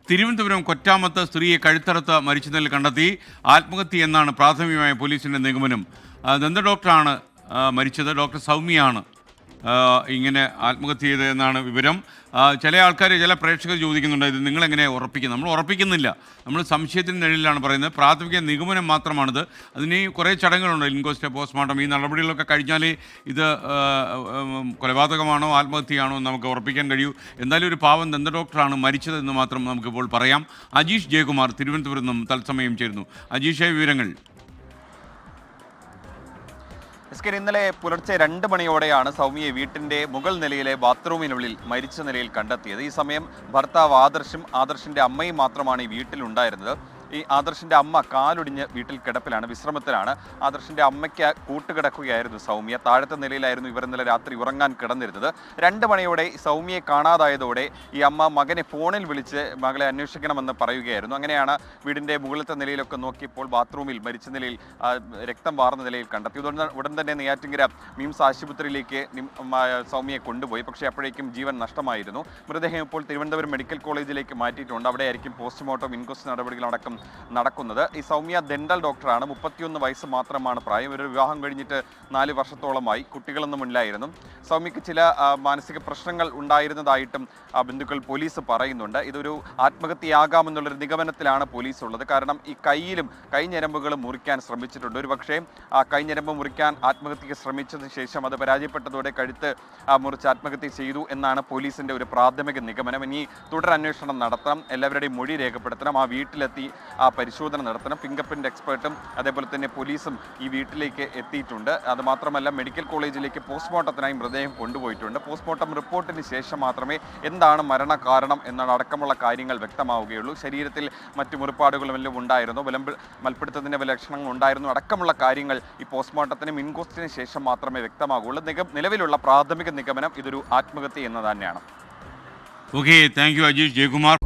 തിരുവനന്തപുരം കൊറ്റാമത്ത് സ്ത്രീയെ കഴുത്തറുത്ത് മരിച്ച നിലയിൽ കണ്ടെത്തി. ആത്മഹത്യ എന്നാണ് പ്രാഥമികമായ പോലീസിൻ്റെ നിഗമനം. ദന്ത ഡോക്ടറാണ് മരിച്ചത്. ഡോക്ടർ സൗമ്യയാണ് ഇങ്ങനെ ആത്മഹത്യ ചെയ്തതെന്നാണ് വിവരം. ചില ആൾക്കാർ, ചില പ്രേക്ഷകർ ചോദിക്കുന്നുണ്ട്, ഇത് നിങ്ങളെങ്ങനെ ഉറപ്പിക്കും? നമ്മൾ ഉറപ്പിക്കുന്നില്ല, നമ്മൾ സംശയത്തിൻ്റെ നിഴലിലാണ് പറയുന്നത്. പ്രാഥമിക നിഗമനം മാത്രമാണിത്. അതിന് കുറേ ചടങ്ങുകളുണ്ട്, ഇൻക്വസ്റ്റ്, പോസ്റ്റ്മോർട്ടം. ഈ നടപടികളൊക്കെ കഴിഞ്ഞാലേ ഇത് കൊലപാതകമാണോ ആത്മഹത്യയാണോ എന്ന് നമുക്ക് ഉറപ്പിക്കാൻ കഴിയൂ. എന്തായാലും ഒരു പാവം ദന്ത ഡോക്ടറാണ് മരിച്ചതെന്ന് മാത്രം നമുക്കിപ്പോൾ പറയാം. അജീഷ് ജയകുമാർ തിരുവനന്തപുരത്ത് നിന്നും തത്സമയം ചേരുന്നു. അജീഷ്, വിവരങ്ങൾ. ഇന്നലെ പുലർച്ചെ 2 മണിയോടെയാണ് സൗമ്യയെ വീട്ടിന്റെ മുകൾ നിലയിലെ ബാത്റൂമിനുള്ളിൽ മരിച്ച നിലയിൽ കണ്ടെത്തിയത്. ഈ സമയം ഭർത്താവ് ആദർശിന്റെ അമ്മയും മാത്രമാണ് ഈ വീട്ടിലുണ്ടായിരുന്നത്. ഈ ആദർശിൻ്റെ അമ്മ കാലൊടിഞ്ഞ് വീട്ടിൽ കിടപ്പിലാണ്, വിശ്രമത്തിലാണ്. ആദർശിൻ്റെ അമ്മയ്ക്ക് കൂട്ടുകിടക്കുകയായിരുന്നു സൗമ്യ. താഴത്തെ നിലയിലായിരുന്നു ഇവർ ഇന്നലെ രാത്രി ഉറങ്ങാൻ കിടന്നിരുന്നത്. 2 മണിയോടെ സൗമ്യയെ കാണാതായതോടെ ഈ അമ്മ മകനെ ഫോണിൽ വിളിച്ച് മകളെ അന്വേഷിക്കണമെന്ന് പറയുകയായിരുന്നു. അങ്ങനെയാണ് വീടിൻ്റെ മുകളിലത്തെ നിലയിലൊക്കെ നോക്കിയപ്പോൾ ബാത്റൂമിൽ മരിച്ച നിലയിൽ രക്തം വാർന്ന നിലയിൽ കണ്ടെത്തി. ഉടൻ തന്നെ നെയ്യാറ്റിൻകര മിംസ് ആശുപത്രിയിലേക്ക് സൗമ്യയെ കൊണ്ടുപോയി. പക്ഷേ അപ്പോഴേക്കും ജീവൻ നഷ്ടമായിരുന്നു. മൃതദേഹം ഇപ്പോൾ തിരുവനന്തപുരം മെഡിക്കൽ കോളേജിലേക്ക് മാറ്റിയിട്ടുണ്ട്. അവിടെയായിരിക്കും പോസ്റ്റ്മോർട്ടം, ഇൻക്വസ്റ്റ് നടപടികളടക്കം നടക്കുന്നത്. ഈ സൗമ്യ ഡെന്റൽ ഡോക്ടറാണ്. 31 വയസ്സ് മാത്രമാണ് പ്രായം. ഒരു വിവാഹം കഴിഞ്ഞിട്ട് 4 വർഷത്തോളമായി. കുട്ടികളൊന്നും ഇല്ലായിരുന്നു. സൗമ്യക്ക് ചില മാനസിക പ്രശ്നങ്ങൾ ഉണ്ടായിരുന്നതായിട്ടും ബന്ധുക്കൾ പോലീസ് പറയുന്നുണ്ട്. ഇതൊരു ആത്മഹത്യയാകാമെന്നുള്ളൊരു നിഗമനത്തിലാണ് പോലീസ് ഉള്ളത്. കാരണം ഈ കൈഞ്ഞരമ്പുകളും മുറിക്കാൻ ശ്രമിച്ചിട്ടുണ്ട്. ഒരു പക്ഷേ കൈഞ്ഞരമ്പ് മുറിക്കാൻ ആത്മഹത്യക്ക് ശ്രമിച്ചതിന് ശേഷം അത് പരാജയപ്പെട്ടതോടെ കഴുത്ത് മുറിച്ച് ആത്മഹത്യ ചെയ്തു എന്നാണ് പോലീസിന്റെ ഒരു പ്രാഥമിക നിഗമനം. ഇനി തുടരന്വേഷണം നടത്തണം, എല്ലാവരുടെയും മൊഴി രേഖപ്പെടുത്തണം, ആ വീട്ടിലെത്തി പരിശോധന നടത്തണം. ഫിംഗർ പ്രിന്റ് എക്സ്പേർട്ടും അതേപോലെ തന്നെ പോലീസും ഈ വീട്ടിലേക്ക് എത്തിയിട്ടുണ്ട്. അതുമാത്രമല്ല, മെഡിക്കൽ കോളേജിലേക്ക് പോസ്റ്റ്മോർട്ടത്തിനായി മൃതദേഹം കൊണ്ടുപോയിട്ടുണ്ട്. പോസ്റ്റ്മോർട്ടം റിപ്പോർട്ടിന് ശേഷം മാത്രമേ എന്താണ് മരണകാരണം എന്നടക്കമുള്ള കാര്യങ്ങൾ വ്യക്തമാവുകയുള്ളൂ. ശരീരത്തിൽ മറ്റു മുറിപ്പാടുകളുമെല്ലാം ഉണ്ടായിരുന്നു, മൽപ്പിടുത്തത്തിൻ്റെ ലക്ഷണങ്ങൾ ഉണ്ടായിരുന്നു അടക്കമുള്ള കാര്യങ്ങൾ ഈ പോസ്റ്റ്മോർട്ടത്തിനും ഇൻക്വസ്റ്റിന് ശേഷം മാത്രമേ വ്യക്തമാകുള്ളൂ. നിലവിലുള്ള പ്രാഥമിക നിഗമനം ഇതൊരു ആത്മഹത്യ എന്ന് തന്നെയാണ്. Okay, thank you Ajeesh Jayakumar.